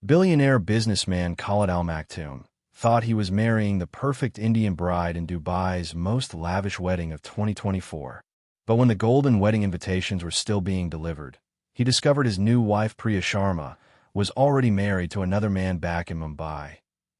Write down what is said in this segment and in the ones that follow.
Billionaire businessman Khalid Al Maktoum thought he was marrying the perfect Indian bride in Dubai's most lavish wedding of 2024. But when the golden wedding invitations were still being delivered, he discovered his new wife Priya Sharma was already married to another man back in Mumbai,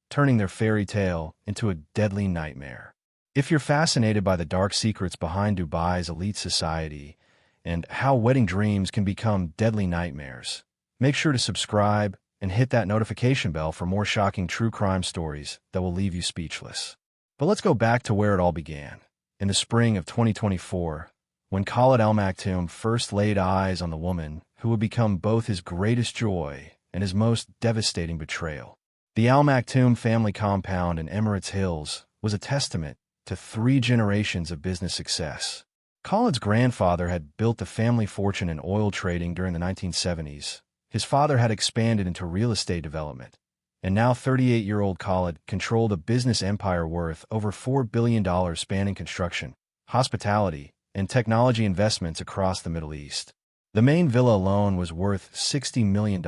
turning their fairy tale into a deadly nightmare. If you're fascinated by the dark secrets behind Dubai's elite society and how wedding dreams can become deadly nightmares, make sure to subscribe and hit that notification bell for more shocking true crime stories that will leave you speechless. But let's go back to where it all began. In the spring of 2024, when Khalid Al Maktoum first laid eyes on the woman who would become both his greatest joy and his most devastating betrayal. The Al Maktoum family compound in Emirates Hills was a testament to 3 generations of business success. Khalid's grandfather had built the family fortune in oil trading during the 1970s. His father had expanded into real estate development, and now 38-year-old Khalid controlled a business empire worth over $4 billion spanning construction, hospitality, and technology investments across the Middle East. The main villa alone was worth $60 million,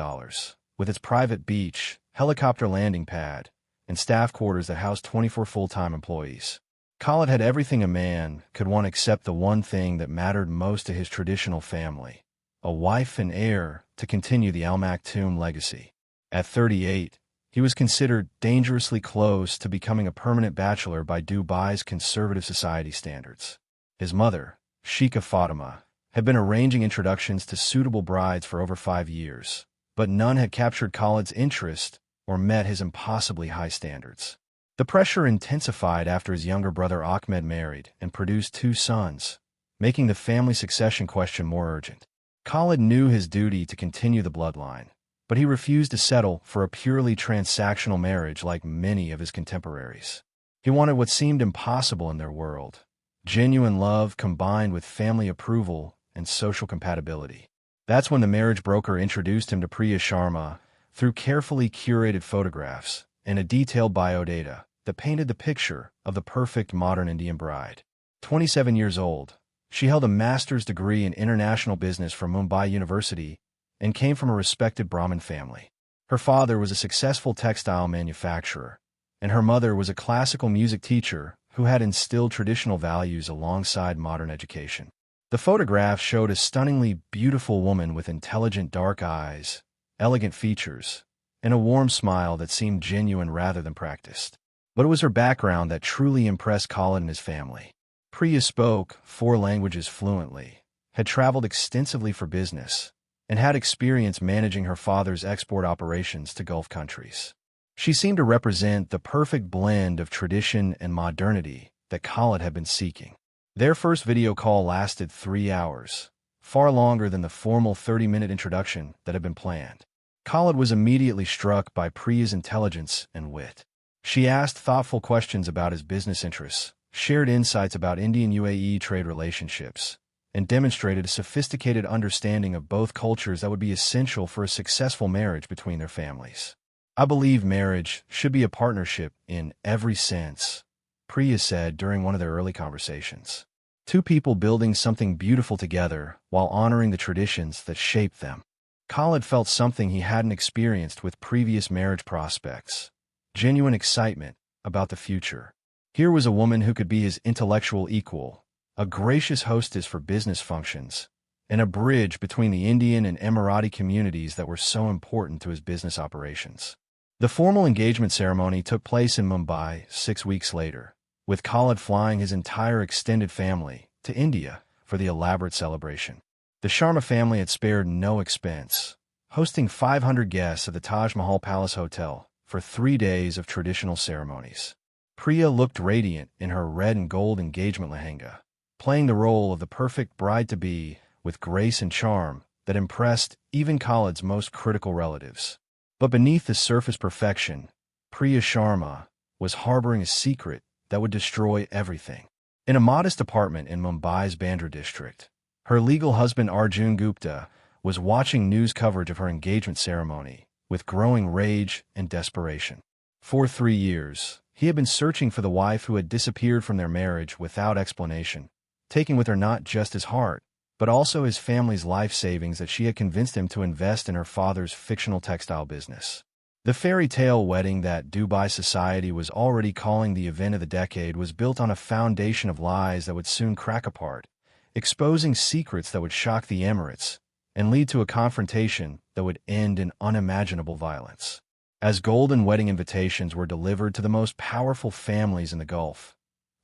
with its private beach, helicopter landing pad, and staff quarters that housed 24 full-time employees. Khalid had everything a man could want except the one thing that mattered most to his traditional family: a wife and heir to continue the Al Maktoum legacy. At 38, he was considered dangerously close to becoming a permanent bachelor by Dubai's conservative society standards. His mother, Sheikha Fatima, had been arranging introductions to suitable brides for over 5 years, but none had captured Khalid's interest or met his impossibly high standards. The pressure intensified after his younger brother Ahmed married and produced 2 sons, making the family succession question more urgent. Khalid knew his duty to continue the bloodline, but he refused to settle for a purely transactional marriage like many of his contemporaries. He wanted what seemed impossible in their world: genuine love combined with family approval and social compatibility. That's when the marriage broker introduced him to Priya Sharma through carefully curated photographs and a detailed biodata that painted the picture of the perfect modern Indian bride. 27 years old, she held a master's degree in international business from Mumbai University and came from a respected Brahmin family. Her father was a successful textile manufacturer, and her mother was a classical music teacher who had instilled traditional values alongside modern education. The photograph showed a stunningly beautiful woman with intelligent dark eyes, elegant features, and a warm smile that seemed genuine rather than practiced. But it was her background that truly impressed Khalid and his family. Priya spoke 4 languages fluently, had traveled extensively for business, and had experience managing her father's export operations to Gulf countries. She seemed to represent the perfect blend of tradition and modernity that Khalid had been seeking. Their first video call lasted 3 hours, far longer than the formal 30-minute introduction that had been planned. Khalid was immediately struck by Priya's intelligence and wit. She asked thoughtful questions about his business interests, shared insights about Indian-UAE trade relationships, and demonstrated a sophisticated understanding of both cultures that would be essential for a successful marriage between their families. "I believe marriage should be a partnership in every sense," Priya said during one of their early conversations. 2 people building something beautiful together while honoring the traditions that shaped them. Khalid felt something he hadn't experienced with previous marriage prospects: genuine excitement about the future. Here was a woman who could be his intellectual equal, a gracious hostess for business functions, and a bridge between the Indian and Emirati communities that were so important to his business operations. The formal engagement ceremony took place in Mumbai 6 weeks later, with Khalid flying his entire extended family to India for the elaborate celebration. The Sharma family had spared no expense, hosting 500 guests at the Taj Mahal Palace Hotel for 3 days of traditional ceremonies. Priya looked radiant in her red and gold engagement lehenga, playing the role of the perfect bride-to-be with grace and charm that impressed even Khalid's most critical relatives. But beneath the surface perfection, Priya Sharma was harboring a secret that would destroy everything. In a modest apartment in Mumbai's Bandra district, her legal husband Arjun Gupta was watching news coverage of her engagement ceremony with growing rage and desperation. For 3 years, he had been searching for the wife who had disappeared from their marriage without explanation, taking with her not just his heart, but also his family's life savings that she had convinced him to invest in her father's fictional textile business. The fairy tale wedding that Dubai society was already calling the event of the decade was built on a foundation of lies that would soon crack apart, exposing secrets that would shock the Emirates and lead to a confrontation that would end in unimaginable violence. As golden wedding invitations were delivered to the most powerful families in the Gulf,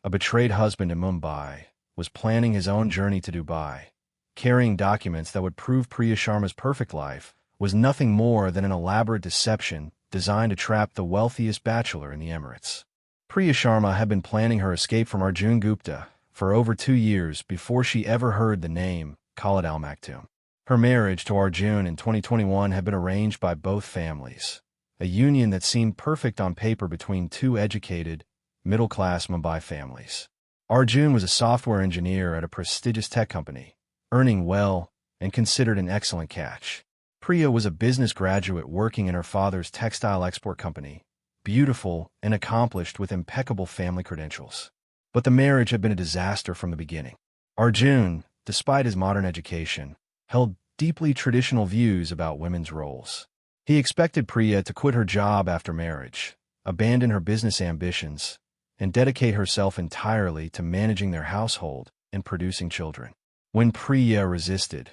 a betrayed husband in Mumbai was planning his own journey to Dubai, carrying documents that would prove Priya Sharma's perfect life was nothing more than an elaborate deception designed to trap the wealthiest bachelor in the Emirates. Priya Sharma had been planning her escape from Arjun Gupta for over 2 years before she ever heard the name Khalid Al Maktoum. Her marriage to Arjun in 2021 had been arranged by both families, a union that seemed perfect on paper between two educated, middle-class Mumbai families. Arjun was a software engineer at a prestigious tech company, earning well and considered an excellent catch. Priya was a business graduate working in her father's textile export company, beautiful and accomplished with impeccable family credentials. But the marriage had been a disaster from the beginning. Arjun, despite his modern education, held deeply traditional views about women's roles. He expected Priya to quit her job after marriage, abandon her business ambitions, and dedicate herself entirely to managing their household and producing children. When Priya resisted,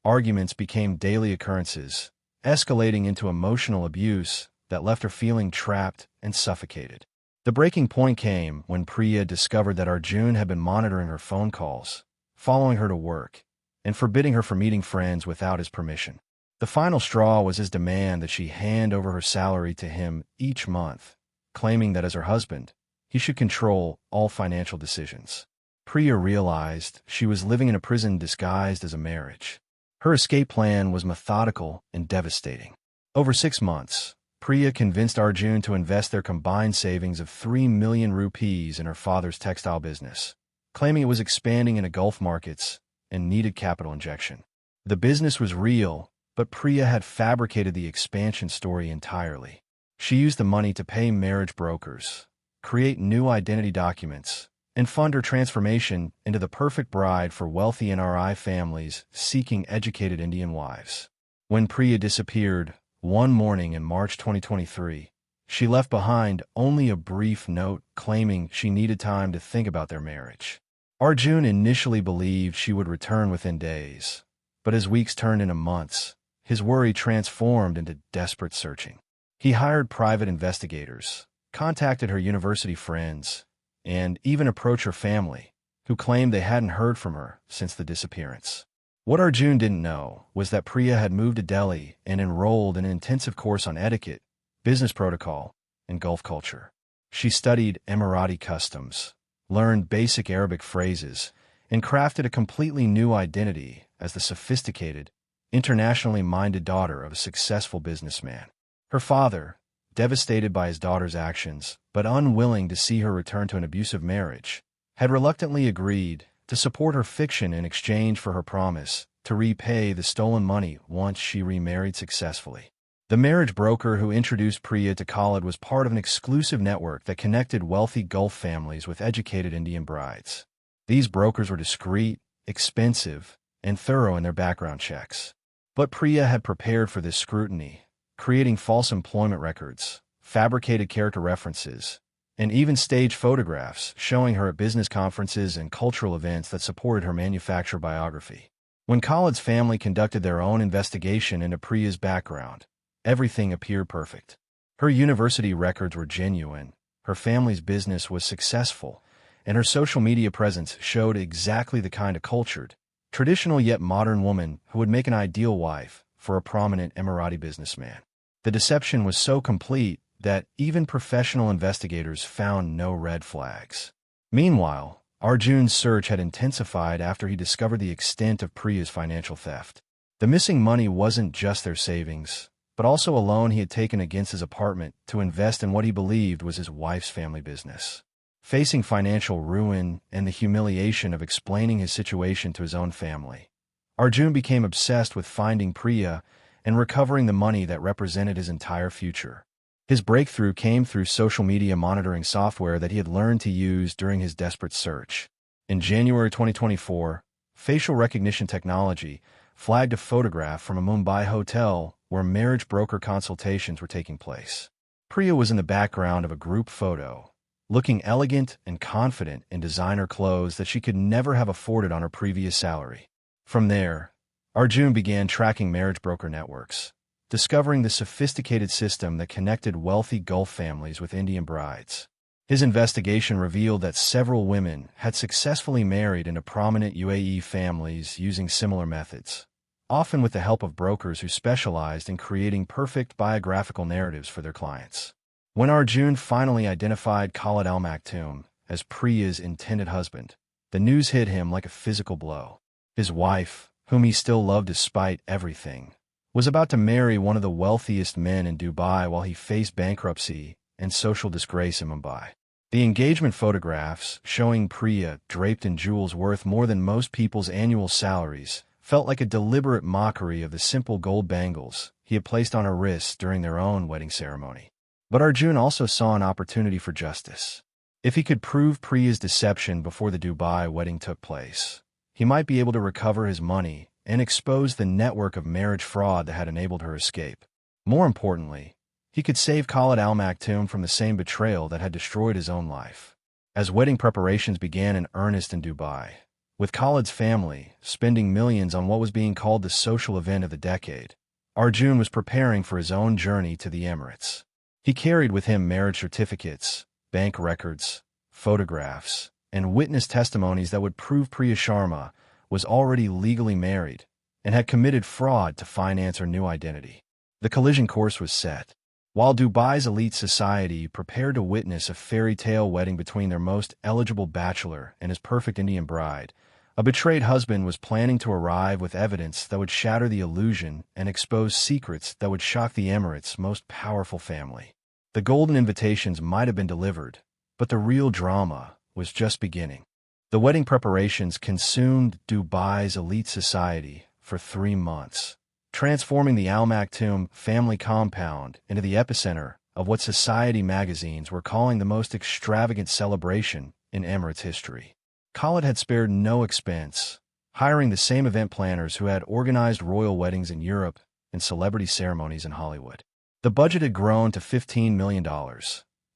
arguments became daily occurrences, escalating into emotional abuse that left her feeling trapped and suffocated. The breaking point came when Priya discovered that Arjun had been monitoring her phone calls, following her to work, and forbidding her from meeting friends without his permission. The final straw was his demand that she hand over her salary to him each month, claiming that as her husband, he should control all financial decisions. Priya realized she was living in a prison disguised as a marriage. Her escape plan was methodical and devastating. Over 6 months, Priya convinced Arjun to invest their combined savings of 3 million rupees in her father's textile business, claiming it was expanding into Gulf markets and needed capital injection. The business was real, but Priya had fabricated the expansion story entirely. She used the money to pay marriage brokers, create new identity documents, and fund her transformation into the perfect bride for wealthy NRI families seeking educated Indian wives. When Priya disappeared one morning in March 2023, she left behind only a brief note claiming she needed time to think about their marriage. Arjun initially believed she would return within days, but as weeks turned into months, his worry transformed into desperate searching. He hired private investigators, contacted her university friends, and even approached her family, who claimed they hadn't heard from her since the disappearance. What Arjun didn't know was that Priya had moved to Delhi and enrolled in an intensive course on etiquette, business protocol, and Gulf culture. She studied Emirati customs, learned basic Arabic phrases, and crafted a completely new identity as the sophisticated, internationally minded daughter of a successful businessman. Her father, devastated by his daughter's actions, but unwilling to see her return to an abusive marriage, had reluctantly agreed to support her fiction in exchange for her promise to repay the stolen money once she remarried successfully. The marriage broker who introduced Priya to Khalid was part of an exclusive network that connected wealthy Gulf families with educated Indian brides. These brokers were discreet, expensive, and thorough in their background checks. But Priya had prepared for this scrutiny, creating false employment records, fabricated character references, and even staged photographs showing her at business conferences and cultural events that supported her manufactured biography. When Khalid's family conducted their own investigation into Priya's background, everything appeared perfect. Her university records were genuine, her family's business was successful, and her social media presence showed exactly the kind of cultured, traditional yet modern woman who would make an ideal wife for a prominent Emirati businessman. The deception was so complete that even professional investigators found no red flags. Meanwhile, Arjun's search had intensified after he discovered the extent of Priya's financial theft. The missing money wasn't just their savings, but also a loan he had taken against his apartment to invest in what he believed was his wife's family business. Facing financial ruin and the humiliation of explaining his situation to his own family, Arjun became obsessed with finding Priya and recovering the money that represented his entire future. His breakthrough came through social media monitoring software that he had learned to use during his desperate search. In January 2024, facial recognition technology, flagged a photograph from a Mumbai hotel where marriage broker consultations were taking place. Priya was in the background of a group photo, looking elegant and confident in designer clothes that she could never have afforded on her previous salary. From there, Arjun began tracking marriage broker networks, discovering the sophisticated system that connected wealthy Gulf families with Indian brides. His investigation revealed that several women had successfully married into prominent UAE families using similar methods, often with the help of brokers who specialized in creating perfect biographical narratives for their clients. When Arjun finally identified Khalid Al Maktoum as Priya's intended husband, the news hit him like a physical blow. His wife, whom he still loved despite everything, was about to marry one of the wealthiest men in Dubai while he faced bankruptcy and social disgrace in Mumbai. The engagement photographs, showing Priya draped in jewels worth more than most people's annual salaries, felt like a deliberate mockery of the simple gold bangles he had placed on her wrists during their own wedding ceremony. But Arjun also saw an opportunity for justice. If he could prove Priya's deception before the Dubai wedding took place, he might be able to recover his money and expose the network of marriage fraud that had enabled her escape. More importantly, he could save Khalid Al Maktoum from the same betrayal that had destroyed his own life. As wedding preparations began in earnest in Dubai, with Khalid's family spending millions on what was being called the social event of the decade, Arjun was preparing for his own journey to the Emirates. He carried with him marriage certificates, bank records, photographs, and witness testimonies that would prove Priya Sharma was already legally married and had committed fraud to finance her new identity. The collision course was set. While Dubai's elite society prepared to witness a fairy tale wedding between their most eligible bachelor and his perfect Indian bride, a betrayed husband was planning to arrive with evidence that would shatter the illusion and expose secrets that would shock the Emirates' most powerful family. The golden invitations might have been delivered, but the real drama was just beginning. The wedding preparations consumed Dubai's elite society for 3 months, transforming the Al Maktoum family compound into the epicenter of what society magazines were calling the most extravagant celebration in Emirates history. Khalid had spared no expense, hiring the same event planners who had organized royal weddings in Europe and celebrity ceremonies in Hollywood. The budget had grown to $15 million,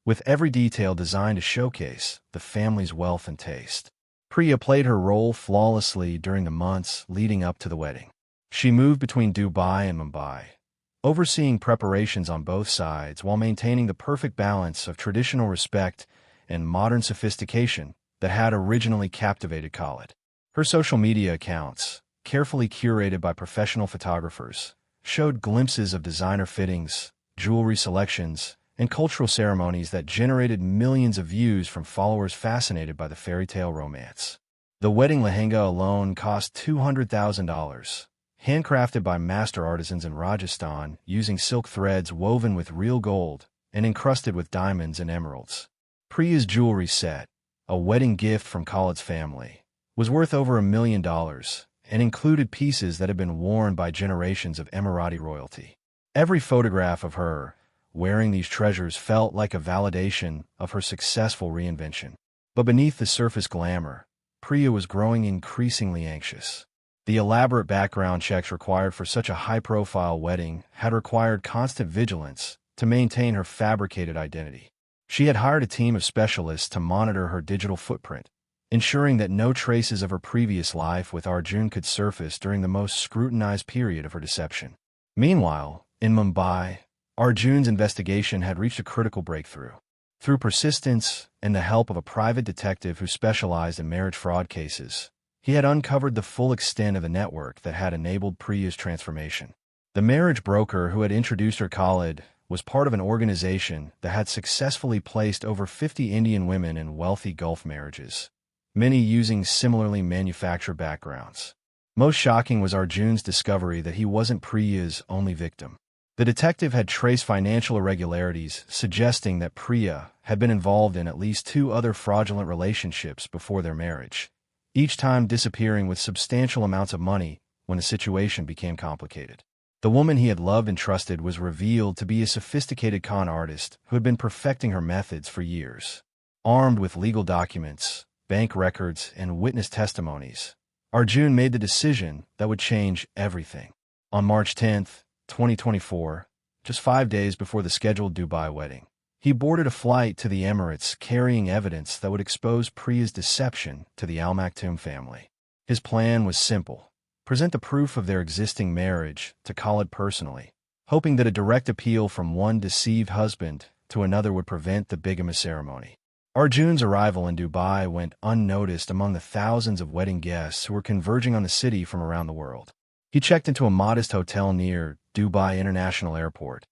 with every detail designed to showcase the family's wealth and taste. Priya played her role flawlessly during the months leading up to the wedding. She moved between Dubai and Mumbai, overseeing preparations on both sides while maintaining the perfect balance of traditional respect and modern sophistication that had originally captivated Khalid. Her social media accounts, carefully curated by professional photographers, showed glimpses of designer fittings, jewelry selections, and cultural ceremonies that generated millions of views from followers fascinated by the fairy tale romance. The wedding lehenga alone cost $200,000. Handcrafted by master artisans in Rajasthan using silk threads woven with real gold and encrusted with diamonds and emeralds. Priya's jewelry set, a wedding gift from Khalid's family, was worth over $1 million and included pieces that had been worn by generations of Emirati royalty. Every photograph of her wearing these treasures felt like a validation of her successful reinvention. But beneath the surface glamour, Priya was growing increasingly anxious. The elaborate background checks required for such a high-profile wedding had required constant vigilance to maintain her fabricated identity. She had hired a team of specialists to monitor her digital footprint, ensuring that no traces of her previous life with Arjun could surface during the most scrutinized period of her deception. Meanwhile, in Mumbai, Arjun's investigation had reached a critical breakthrough. Through persistence and the help of a private detective who specialized in marriage fraud cases, he had uncovered the full extent of the network that had enabled Priya's transformation. The marriage broker who had introduced her Khalid was part of an organization that had successfully placed over 50 Indian women in wealthy Gulf marriages, many using similarly manufactured backgrounds. Most shocking was Arjun's discovery that he wasn't Priya's only victim. The detective had traced financial irregularities, suggesting that Priya had been involved in at least 2 other fraudulent relationships before their marriage, each time disappearing with substantial amounts of money when the situation became complicated. The woman he had loved and trusted was revealed to be a sophisticated con artist who had been perfecting her methods for years. Armed with legal documents, bank records, and witness testimonies, Arjun made the decision that would change everything. On March 10th, 2024, just 5 days before the scheduled Dubai wedding, he boarded a flight to the Emirates carrying evidence that would expose Priya's deception to the Al Maktoum family. His plan was simple: present the proof of their existing marriage to Khalid personally, hoping that a direct appeal from one deceived husband to another would prevent the bigamy ceremony. Arjun's arrival in Dubai went unnoticed among the thousands of wedding guests who were converging on the city from around the world. He checked into a modest hotel near Dubai International Airport,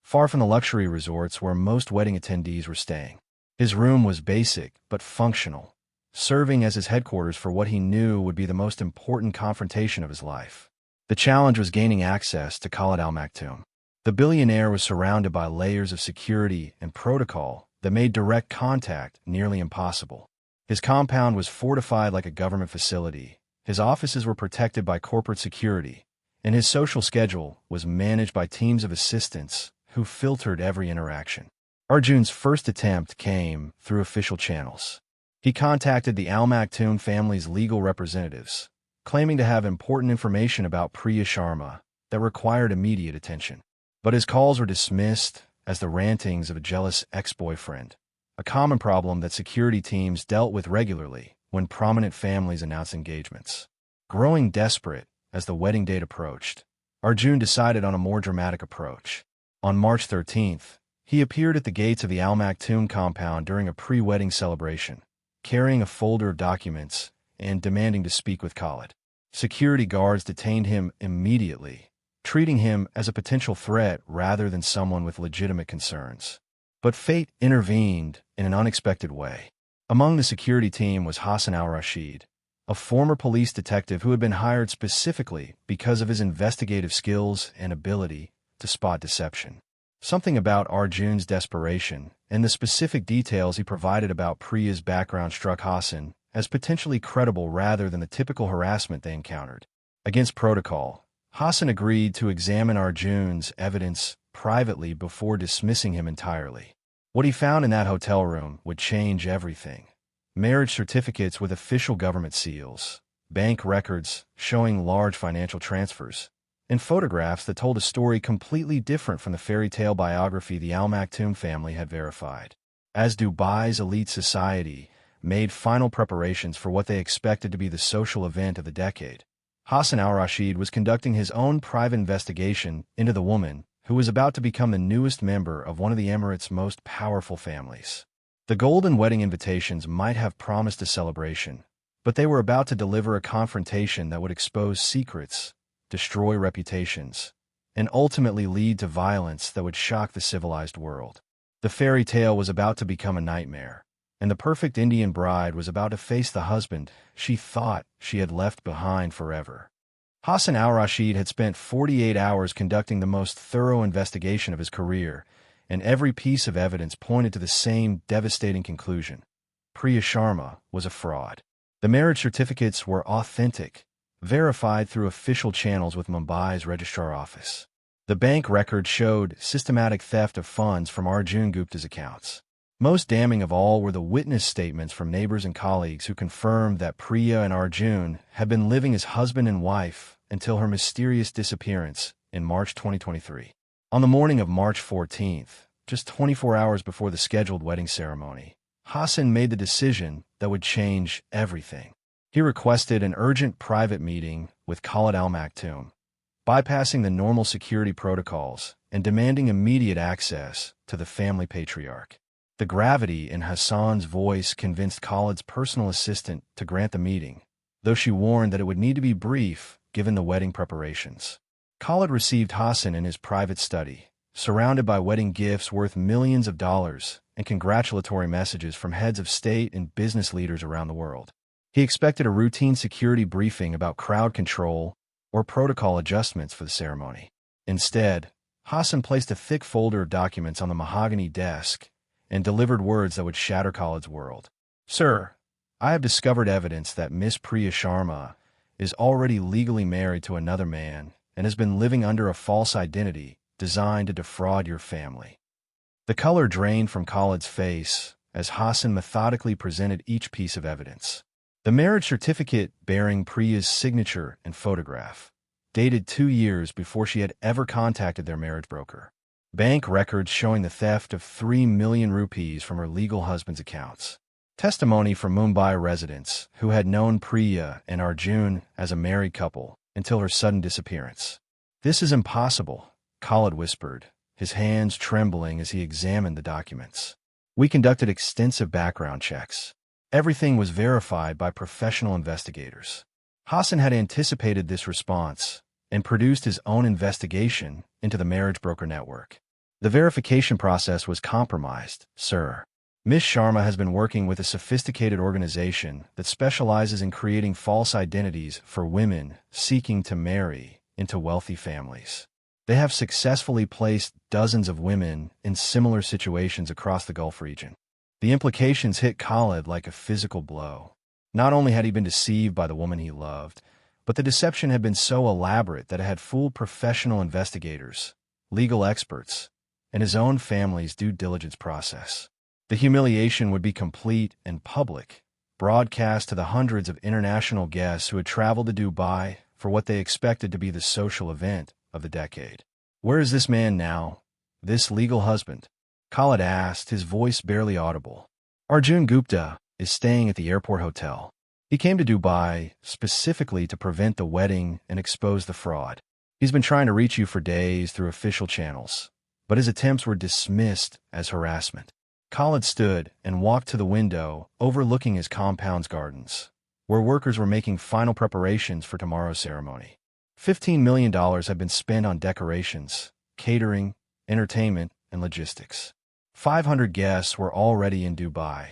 far from the luxury resorts where most wedding attendees were staying. His room was basic but functional, serving as his headquarters for what he knew would be the most important confrontation of his life. The challenge was gaining access to Khalid Al Maktoum. The billionaire was surrounded by layers of security and protocol that made direct contact nearly impossible. His compound was fortified like a government facility, his offices were protected by corporate security, and his social schedule was managed by teams of assistants who filtered every interaction. Arjun's first attempt came through official channels. He contacted the Al Maktoum family's legal representatives, claiming to have important information about Priya Sharma that required immediate attention. But his calls were dismissed as the rantings of a jealous ex-boyfriend, a common problem that security teams dealt with regularly when prominent families announced engagements. Growing desperate as the wedding date approached, Arjun decided on a more dramatic approach. On March 13th, he appeared at the gates of the Al Maktoum compound during a pre-wedding celebration, carrying a folder of documents and demanding to speak with Khalid. Security guards detained him immediately, treating him as a potential threat rather than someone with legitimate concerns. But fate intervened in an unexpected way. Among the security team was Hassan al-Rashid, a former police detective who had been hired specifically because of his investigative skills and ability to spot deception. Something about Arjun's desperation and the specific details he provided about Priya's background struck Hassan as potentially credible rather than the typical harassment they encountered. Against protocol, Hassan agreed to examine Arjun's evidence privately before dismissing him entirely. What he found in that hotel room would change everything. Marriage certificates with official government seals, bank records showing large financial transfers, and photographs that told a story completely different from the fairy tale biography the Al Maktoum family had verified. As Dubai's elite society made final preparations for what they expected to be the social event of the decade, Hassan al-Rashid was conducting his own private investigation into the woman who was about to become the newest member of one of the Emirates' most powerful families. The golden wedding invitations might have promised a celebration, but they were about to deliver a confrontation that would expose secrets, destroy reputations, and ultimately lead to violence that would shock the civilized world. The fairy tale was about to become a nightmare, and the perfect Indian bride was about to face the husband she thought she had left behind forever. Hassan al-Rashid had spent 48 hours conducting the most thorough investigation of his career, and every piece of evidence pointed to the same devastating conclusion: Priya Sharma was a fraud. The marriage certificates were authentic, verified through official channels with Mumbai's registrar office. The bank records showed systematic theft of funds from Arjun Gupta's accounts. Most damning of all were the witness statements from neighbors and colleagues who confirmed that Priya and Arjun had been living as husband and wife until her mysterious disappearance in March 2023. On the morning of March 14th, just 24 hours before the scheduled wedding ceremony, Hassan made the decision that would change everything. He requested an urgent private meeting with Khalid Al Maktoum, bypassing the normal security protocols and demanding immediate access to the family patriarch. The gravity in Hassan's voice convinced Khalid's personal assistant to grant the meeting, though she warned that it would need to be brief given the wedding preparations. Khalid received Hassan in his private study, surrounded by wedding gifts worth millions of dollars and congratulatory messages from heads of state and business leaders around the world. He expected a routine security briefing about crowd control or protocol adjustments for the ceremony. Instead, Hassan placed a thick folder of documents on the mahogany desk and delivered words that would shatter Khalid's world. "Sir, I have discovered evidence that Miss Priya Sharma is already legally married to another man and has been living under a false identity designed to defraud your family." The color drained from Khalid's face as Hassan methodically presented each piece of evidence. The marriage certificate bearing Priya's signature and photograph, dated 2 years before she had ever contacted their marriage broker. Bank records showing the theft of 3 million rupees from her legal husband's accounts. Testimony from Mumbai residents who had known Priya and Arjun as a married couple until her sudden disappearance. "This is impossible," Khalid whispered, his hands trembling as he examined the documents. "We conducted extensive background checks. Everything was verified by professional investigators." Hassan had anticipated this response and produced his own investigation into the marriage broker network. "The verification process was compromised, sir. Ms. Sharma has been working with a sophisticated organization that specializes in creating false identities for women seeking to marry into wealthy families. They have successfully placed dozens of women in similar situations across the Gulf region." The implications hit Khalid like a physical blow. Not only had he been deceived by the woman he loved, but the deception had been so elaborate that it had fooled professional investigators, legal experts, and his own family's due diligence process. The humiliation would be complete and public, broadcast to the hundreds of international guests who had traveled to Dubai for what they expected to be the social event of the decade. "Where is this man now? This legal husband?" Khalid asked, his voice barely audible. "Arjun Gupta is staying at the airport hotel. He came to Dubai specifically to prevent the wedding and expose the fraud. He's been trying to reach you for days through official channels, but his attempts were dismissed as harassment." Khalid stood and walked to the window overlooking his compound's gardens, where workers were making final preparations for tomorrow's ceremony. $15 million had been spent on decorations, catering, entertainment, and logistics. 500 guests were already in Dubai,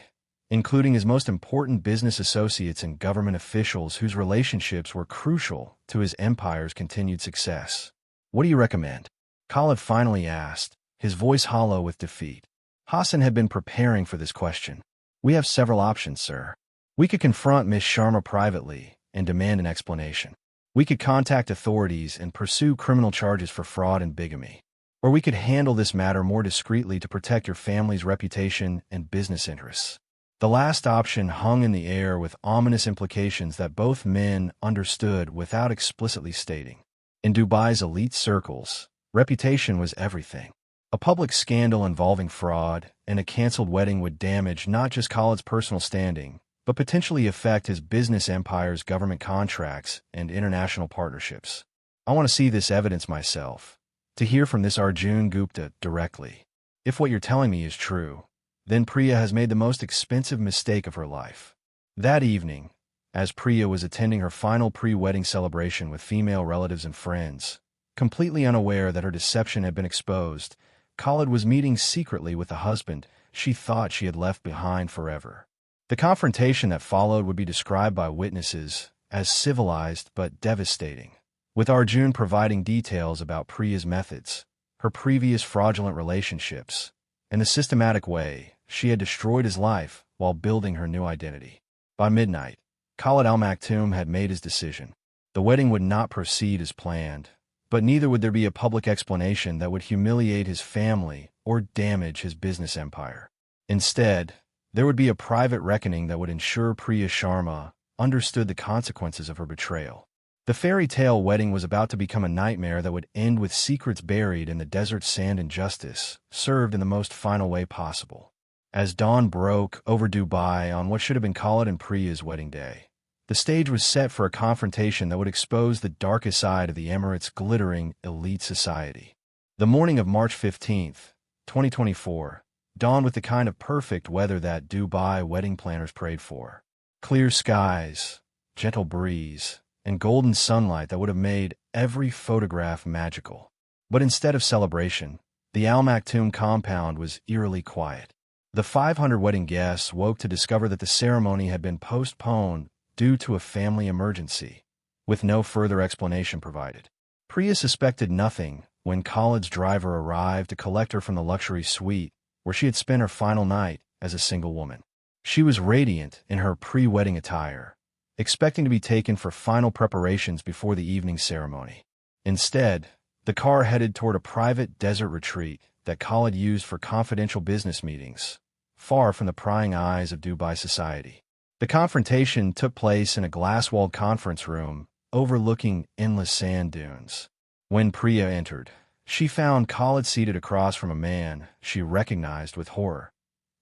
including his most important business associates and government officials whose relationships were crucial to his empire's continued success. "What do you recommend?" Khalid finally asked, his voice hollow with defeat. Hassan had been preparing for this question. "We have several options, sir. We could confront Ms. Sharma privately and demand an explanation. We could contact authorities and pursue criminal charges for fraud and bigamy. Or we could handle this matter more discreetly to protect your family's reputation and business interests." The last option hung in the air with ominous implications that both men understood without explicitly stating. In Dubai's elite circles, reputation was everything. A public scandal involving fraud and a canceled wedding would damage not just Khalid's personal standing, but potentially affect his business empire's government contracts and international partnerships. "I want to see this evidence myself, to hear from this Arjun Gupta directly. If what you're telling me is true, then Priya has made the most expensive mistake of her life." That evening, as Priya was attending her final pre-wedding celebration with female relatives and friends, completely unaware that her deception had been exposed, Khalid was meeting secretly with the husband she thought she had left behind forever. The confrontation that followed would be described by witnesses as civilized but devastating, with Arjun providing details about Priya's methods, her previous fraudulent relationships, and the systematic way she had destroyed his life while building her new identity. By midnight, Khalid Al Maktoum had made his decision. The wedding would not proceed as planned, but neither would there be a public explanation that would humiliate his family or damage his business empire. Instead, there would be a private reckoning that would ensure Priya Sharma understood the consequences of her betrayal. The fairy tale wedding was about to become a nightmare that would end with secrets buried in the desert sand and justice served in the most final way possible. As dawn broke over Dubai on what should have been Khalid and Priya's wedding day, the stage was set for a confrontation that would expose the darkest side of the Emirates' glittering elite society. The morning of March 15th, 2024, dawned with the kind of perfect weather that Dubai wedding planners prayed for. Clear skies, gentle breeze, and golden sunlight that would have made every photograph magical. But instead of celebration, the Al Maktoum compound was eerily quiet. The 500 wedding guests woke to discover that the ceremony had been postponed due to a family emergency, with no further explanation provided. Priya suspected nothing when Khalid's driver arrived to collect her from the luxury suite where she had spent her final night as a single woman. She was radiant in her pre-wedding attire, expecting to be taken for final preparations before the evening ceremony. Instead, the car headed toward a private desert retreat that Khalid used for confidential business meetings, far from the prying eyes of Dubai society. The confrontation took place in a glass-walled conference room overlooking endless sand dunes. When Priya entered, she found Khalid seated across from a man she recognized with horror,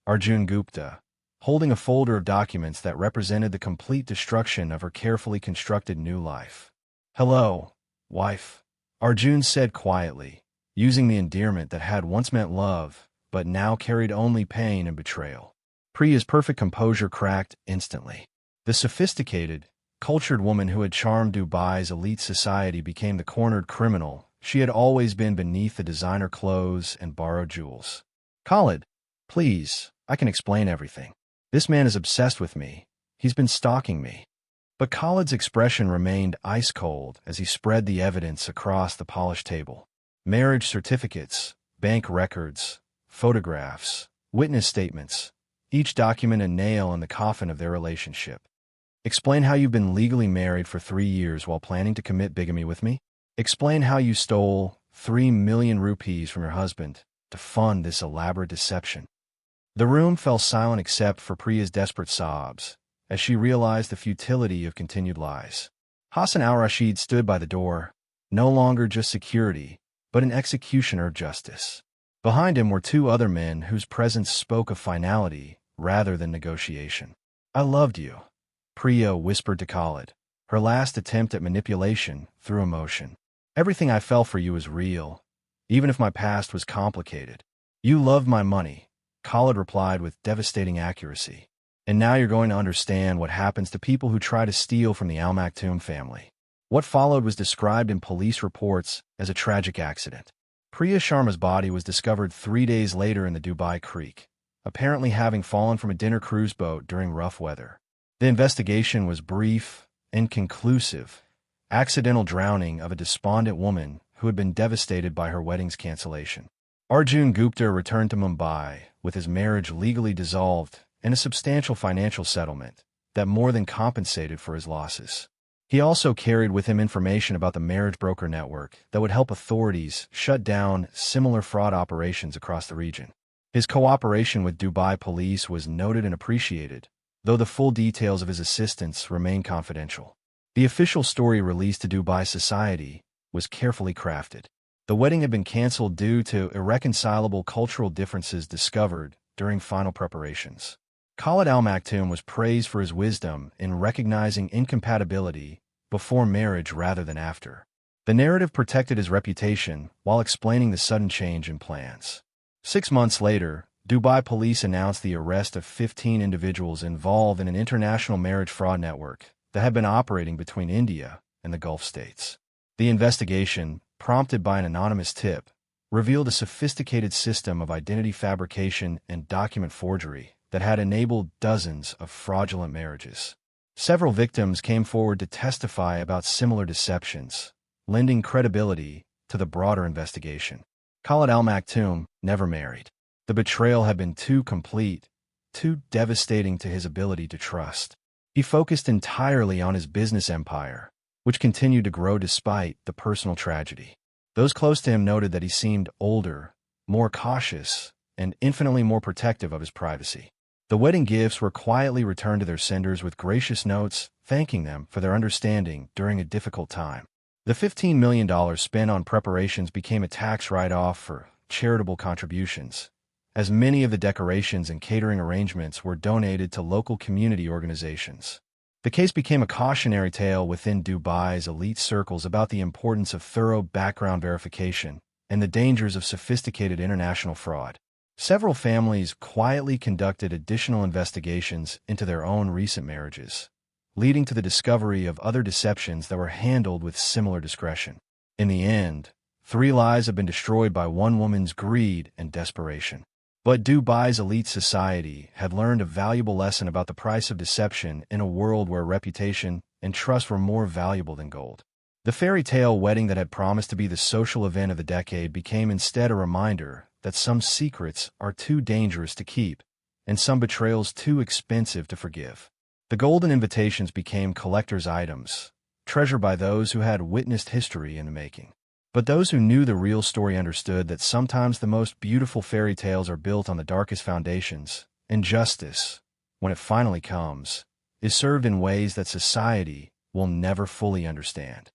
Arjun Gupta, holding a folder of documents that represented the complete destruction of her carefully constructed new life. "Hello, wife," Arjun said quietly, using the endearment that had once meant love, but now carried only pain and betrayal. Priya's perfect composure cracked instantly. The sophisticated, cultured woman who had charmed Dubai's elite society became the cornered criminal she had always been beneath the designer clothes and borrowed jewels. "Khalid, please, I can explain everything. This man is obsessed with me. He's been stalking me." But Khalid's expression remained ice-cold as he spread the evidence across the polished table. Marriage certificates, bank records, photographs, witness statements, each document a nail in the coffin of their relationship. "Explain how you've been legally married for 3 years while planning to commit bigamy with me. Explain how you stole 3 million rupees from your husband to fund this elaborate deception." The room fell silent except for Priya's desperate sobs, as she realized the futility of continued lies. Hassan al-Rashid stood by the door, no longer just security, but an executioner of justice. Behind him were 2 other men whose presence spoke of finality rather than negotiation. "I loved you," Priya whispered to Khalid, her last attempt at manipulation through emotion. "Everything I felt for you is real, even if my past was complicated." "You loved my money," Khalid replied with devastating accuracy. "And now you're going to understand what happens to people who try to steal from the Al Maktoum family." What followed was described in police reports as a tragic accident. Priya Sharma's body was discovered 3 days later in the Dubai Creek, apparently having fallen from a dinner cruise boat during rough weather. The investigation was brief, inconclusive, accidental drowning of a despondent woman who had been devastated by her wedding's cancellation. Arjun Gupta returned to Mumbai with his marriage legally dissolved and a substantial financial settlement that more than compensated for his losses. He also carried with him information about the marriage broker network that would help authorities shut down similar fraud operations across the region. His cooperation with Dubai police was noted and appreciated, though the full details of his assistance remain confidential. The official story released to Dubai society was carefully crafted. The wedding had been canceled due to irreconcilable cultural differences discovered during final preparations. Khalid Al Maktoum was praised for his wisdom in recognizing incompatibility before marriage rather than after. The narrative protected his reputation while explaining the sudden change in plans. 6 months later, Dubai police announced the arrest of 15 individuals involved in an international marriage fraud network that had been operating between India and the Gulf states. The investigation, prompted by an anonymous tip, revealed a sophisticated system of identity fabrication and document forgery that had enabled dozens of fraudulent marriages. Several victims came forward to testify about similar deceptions, lending credibility to the broader investigation. Khalid Al Maktoum never married. The betrayal had been too complete, too devastating to his ability to trust. He focused entirely on his business empire, which continued to grow despite the personal tragedy. Those close to him noted that he seemed older, more cautious, and infinitely more protective of his privacy. The wedding gifts were quietly returned to their senders with gracious notes thanking them for their understanding during a difficult time. The $15 million spent on preparations became a tax write-off for charitable contributions, as many of the decorations and catering arrangements were donated to local community organizations. The case became a cautionary tale within Dubai's elite circles about the importance of thorough background verification and the dangers of sophisticated international fraud. Several families quietly conducted additional investigations into their own recent marriages, leading to the discovery of other deceptions that were handled with similar discretion. In the end, 3 lives have been destroyed by one woman's greed and desperation. But Dubai's elite society had learned a valuable lesson about the price of deception in a world where reputation and trust were more valuable than gold. The fairy tale wedding that had promised to be the social event of the decade became instead a reminder that some secrets are too dangerous to keep and some betrayals too expensive to forgive. The golden invitations became collector's items, treasured by those who had witnessed history in the making. But those who knew the real story understood that sometimes the most beautiful fairy tales are built on the darkest foundations, and justice, when it finally comes, is served in ways that society will never fully understand.